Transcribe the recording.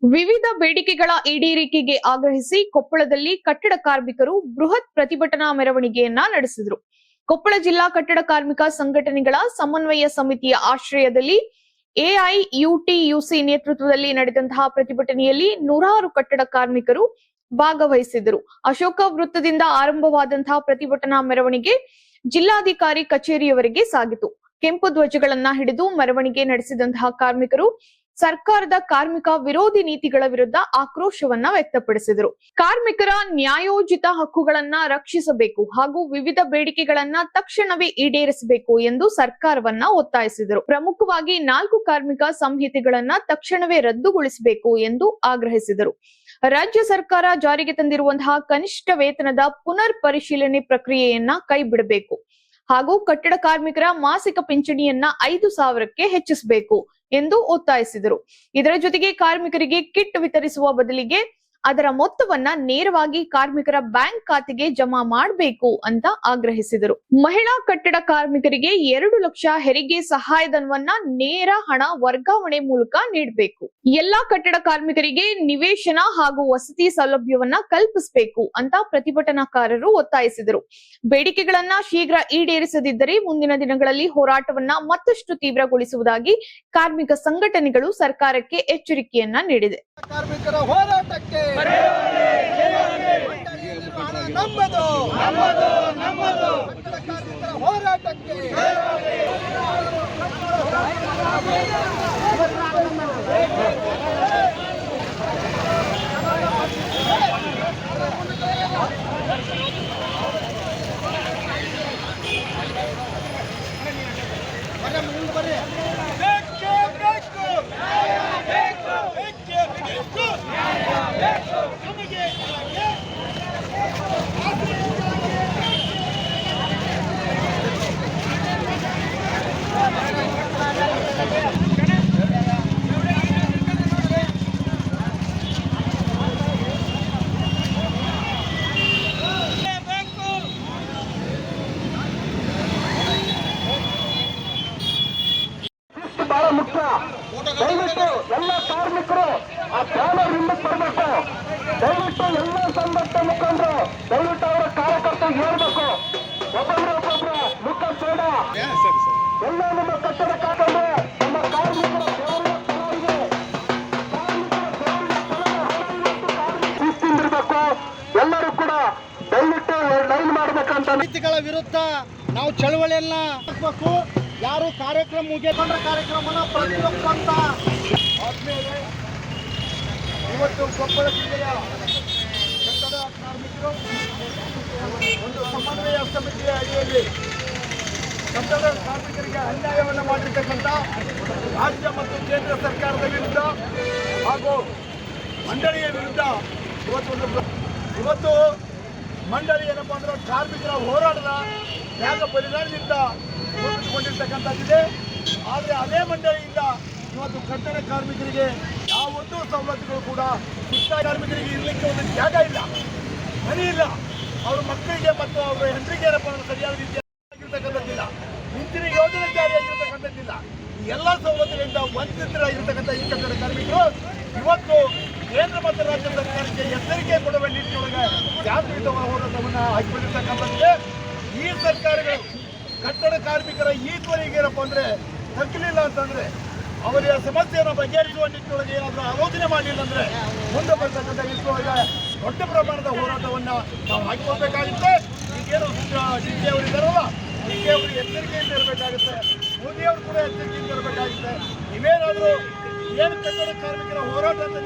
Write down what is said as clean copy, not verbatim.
ವಿವಿಧ ಬೇಡಿಕೆಗಳ ಈಡೇರಿಕೆಗೆ ಆಗ್ರಹಿಸಿ ಕೊಪ್ಪಳದಲ್ಲಿ ಕಟ್ಟಡ ಕಾರ್ಮಿಕರು ಬೃಹತ್ ಪ್ರತಿಭಟನಾ ಮೆರವಣಿಗೆಯನ್ನ ನಡೆಸಿದರು. ಕೊಪ್ಪಳ ಜಿಲ್ಲಾ ಕಟ್ಟಡ ಕಾರ್ಮಿಕ ಸಂಘಟನೆಗಳ ಸಮನ್ವಯ ಸಮಿತಿಯ ಆಶ್ರಯದಲ್ಲಿ ಎಐಯುಟಿಯುಸಿ ನೇತೃತ್ವದಲ್ಲಿ ನಡೆದಂತಹ ಪ್ರತಿಭಟನೆಯಲ್ಲಿ ನೂರಾರು ಕಟ್ಟಡ ಕಾರ್ಮಿಕರು ಭಾಗವಹಿಸಿದ್ದರು. ಅಶೋಕ ವೃತ್ತದಿಂದ ಆರಂಭವಾದಂತಹ ಪ್ರತಿಭಟನಾ ಮೆರವಣಿಗೆ ಜಿಲ್ಲಾಧಿಕಾರಿ ಕಚೇರಿಯವರೆಗೆ ಸಾಗಿತು. ಕೆಂಪು ಧ್ವಜಗಳನ್ನ ಹಿಡಿದು ಮೆರವಣಿಗೆ ನಡೆಸಿದಂತಹ ಕಾರ್ಮಿಕರು ಸರ್ಕಾರದ ಕಾರ್ಮಿಕ ವಿರೋಧಿ ನೀತಿಗಳ ವಿರುದ್ಧ ಆಕ್ರೋಶವನ್ನ ವ್ಯಕ್ತಪಡಿಸಿದರು. ಕಾರ್ಮಿಕರ ನ್ಯಾಯೋಚಿತ ಹಕ್ಕುಗಳನ್ನ ರಕ್ಷಿಸಬೇಕು ಹಾಗೂ ವಿವಿಧ ಬೇಡಿಕೆಗಳನ್ನ ತಕ್ಷಣವೇ ಈಡೇರಿಸಬೇಕು ಎಂದು ಸರ್ಕಾರವನ್ನ ಒತ್ತಾಯಿಸಿದರು. ಪ್ರಮುಖವಾಗಿ 4 ಕಾರ್ಮಿಕ ಸಂಹಿತೆಗಳನ್ನ ತಕ್ಷಣವೇ ರದ್ದುಗೊಳಿಸಬೇಕು ಎಂದು ಆಗ್ರಹಿಸಿದರು. ರಾಜ್ಯ ಸರ್ಕಾರ ಜಾರಿಗೆ ತಂದಿರುವಂತಹ ಕನಿಷ್ಠ ವೇತನದ ಪುನರ್ ಪರಿಶೀಲನೆ ಪ್ರಕ್ರಿಯೆಯನ್ನ ಕೈಬಿಡಬೇಕು ಹಾಗೂ ಕಟ್ಟಡ ಕಾರ್ಮಿಕರ ಮಾಸಿಕ ಪಿಂಚಣಿಯನ್ನ 5,000ಕ್ಕೆ ಹೆಚ್ಚಿಸಬೇಕು ಎಂದು ಒತ್ತಾಯಿಸಿದರು. ಇದರ ಜೊತೆಗೆ ಕಾರ್ಮಿಕರಿಗೆ ಕಿಟ್ ವಿತರಿಸುವ ಬದಲಿಗೆ ಅದರ ಮೊತ್ತವನ್ನ ನೇರವಾಗಿ ಕಾರ್ಮಿಕರ ಬ್ಯಾಂಕ್ ಖಾತೆಗೆ ಜಮಾ ಮಾಡಬೇಕು ಅಂತ ಆಗ್ರಹಿಸಿದರು. ಮಹಿಳಾ ಕಟ್ಟಡ ಕಾರ್ಮಿಕರಿಗೆ 2 ಲಕ್ಷ ಹೆರಿಗೆ ಸಹಾಯಧನವನ್ನ ನೇರ ಹಣ ವರ್ಗಾವಣೆ ಮೂಲಕ ನೀಡಬೇಕು. ಎಲ್ಲಾ ಕಟ್ಟಡ ಕಾರ್ಮಿಕರಿಗೆ ನಿವೇಶನ ಹಾಗೂ ವಸತಿ ಸೌಲಭ್ಯವನ್ನ ಕಲ್ಪಿಸಬೇಕು ಅಂತ ಪ್ರತಿಭಟನಾಕಾರರು ಒತ್ತಾಯಿಸಿದರು. ಬೇಡಿಕೆಗಳನ್ನ ಶೀಘ್ರ ಈಡೇರಿಸದಿದ್ದರೆ ಮುಂದಿನ ದಿನಗಳಲ್ಲಿ ಹೋರಾಟವನ್ನ ಮತ್ತಷ್ಟು ತೀವ್ರಗೊಳಿಸುವುದಾಗಿ ಕಾರ್ಮಿಕ ಸಂಘಟನೆಗಳು ಸರ್ಕಾರಕ್ಕೆ ಎಚ್ಚರಿಕೆಯನ್ನ ನೀಡಿದೆ. ಕಾರ್ಮಿಕರ ಹೋರಾಟಕ್ಕೆ ನಮ್ಮದು ಕಾರ್ಮಿಕರ ಹೋರಾಟಕ್ಕೆ ಬಹಳ ಮುಖ್ಯ. ದಯವಿಟ್ಟು ಎಲ್ಲ ಕಾರ್ಮಿಕರು ಆ ಬ್ಯಾನರ್ ಹಿಂದಕ್ಕೆ ಬರಬೇಕು. ದಯವಿಟ್ಟು ಎಲ್ಲ ಸಂಘಟನೆ ಮುಖಂಡರು ದಯವಿಟ್ಟು ಅವರ ಕಾರ್ಯಕರ್ತರಿಗೆ ಹೇಳ್ಬೇಕು. ಒಬ್ಬೊಬ್ರು ಮುಖ ಬೇಡ. ಎಲ್ಲ ನಮ್ಮ ಕಟ್ಟಡ ಕಾಕಂದ್ರೆ ನಮ್ಮ ಕಾರ್ಮಿಕರ ಶಿಸ್ತಿಂದಿರ್ಬೇಕು. ಎಲ್ಲರೂ ಕೂಡ ದಯವಿಟ್ಟು ಲೈನ್ ಮಾಡ್ಬೇಕಂತ ನೀತಿಗಳ ವಿರುದ್ಧ ನಾವು ಚಳವಳಿಯನ್ನ ಹಾಕ್ಬೇಕು. ಯಾರು ಕಾರ್ಯಕ್ರಮ ಮುಗಿಕೊಂಡ ಕಾರ್ಯಕ್ರಮನ ಪ್ರತಿಯೊಬ್ಬಂತ ಆದ್ಮೇಲೆ ಇವತ್ತು ಕೊಪ್ಪಳ ಜಿಲ್ಲೆಯ ಕಟ್ಟಡ ಕಾರ್ಮಿಕರು ಒಂದು ಸಮನ್ವಯ ಸಮಿತಿಯ ಅಡಿಯಲ್ಲಿ ಕಟ್ಟಡ ಕಾರ್ಮಿಕರಿಗೆ ಅನ್ಯಾಯವನ್ನು ಮಾಡಿರ್ತಕ್ಕಂಥ ರಾಜ್ಯ ಮತ್ತು ಕೇಂದ್ರ ಸರ್ಕಾರದ ವಿರುದ್ಧ ಹಾಗೂ ಮಂಡಳಿಯ ವಿರುದ್ಧ ಇವತ್ತು ಮಂಡಳಿ ಏನಪ್ಪ ಅಂದ್ರೆ ಕಾರ್ಮಿಕರ ಹೋರಾಟದ ತ್ಯಾಗ ಬಲಿದಾನದಿಂದ ರೂಪಿಸಿಕೊಂಡಿರ್ತಕ್ಕಂಥದ್ದಿದೆ. ಆದರೆ ಅದೇ ಮಂಡಳಿಯಿಂದ ಇವತ್ತು ಕಟ್ಟಡ ಕಾರ್ಮಿಕರಿಗೆ ಯಾವೊಂದು ಸವಲತ್ತುಗಳು ಕೂಡ ಸುತ್ತ ಕಾರ್ಮಿಕರಿಗೆ ಇರಲಿಕ್ಕೆ ಒಂದು ಜಾಗ ಇಲ್ಲ, ಮನೆ ಇಲ್ಲ, ಅವ್ರ ಮಕ್ಕಳಿಗೆ ಮತ್ತು ಅವರ ಹೆಂಡರಿಗೆ ಏನಪ್ಪ ಅಂದ್ರೆ ಸರಿಯಾದ ರೀತಿಯಾಗಿರ್ತಕ್ಕಂಥದ್ದಿಲ್ಲ, ಇಂಚಿನ ಯೋಜನೆ ಜಾರಿಯಾಗಿರ್ತಕ್ಕಂಥದ್ದಿಲ್ಲ. ಈ ಎಲ್ಲ ಸವಲತ್ತುಗಳಿಂದ ವಂಚಿತರಾಗಿರ್ತಕ್ಕಂಥ ಈ ಕಟ್ಟಡ ಕಾರ್ಮಿಕರು ಇವತ್ತು ಕೇಂದ್ರ ಮತ್ತು ರಾಜ್ಯ ಸರ್ಕಾರಕ್ಕೆ ಎಚ್ಚರಿಕೆ ಕೊಡುವ ನಿಟ್ಟಿನೊಳಗೆ ಜಾಗೃತ ಹೋರಾಟವನ್ನು ಹಾಕಿಕೊಂಡಿರ್ತಕ್ಕಂಥದ್ದಿದೆ. ಈ ಸರ್ಕಾರಗಳು ಕಟ್ಟಡ ಕಾರ್ಮಿಕರ ಈ ತ್ವರೆಗೆ ಏನಪ್ಪ ಅಂದರೆ ತಗ್ಗಲಿಲ್ಲ ಅಂತಂದರೆ ಅವರ ಸಮಸ್ಯೆಯನ್ನು ಬಗೆಹರಿಸುವ ನಿಟ್ಟಿನೊಳಗೆ ಏನಾದರೂ ಆಲೋಚನೆ ಮಾಡಲಿಲ್ಲ ಅಂದರೆ ಮುಂದೆ ಬರ್ತಕ್ಕಂಥ ನಿಟ್ಟಿನೊಳಗೆ ದೊಡ್ಡ ಪ್ರಮಾಣದ ಹೋರಾಟವನ್ನು ನಾವು ಹಾಕಿಕೊಳ್ಬೇಕಾಗುತ್ತೆ. ಈಗೇನು ಡಿ ಕೆ ಅವರು ಇದ್ದಾರಲ್ಲ, ಡಿ ಕೆ ಅವರು ಎಚ್ಚರಿಕೆಯಿಂದ ಇರಬೇಕಾಗುತ್ತೆ, ಮೋದಿಯವರು ಕೂಡ ಎಚ್ಚರಿಕೆಯಿಂದ ಇರಬೇಕಾಗುತ್ತೆ. ನೀವೇನಾದರೂ ಏನು ಕಟ್ಟಡ ಕಾರ್ಮಿಕರ ಹೋರಾಟ ಅಂತ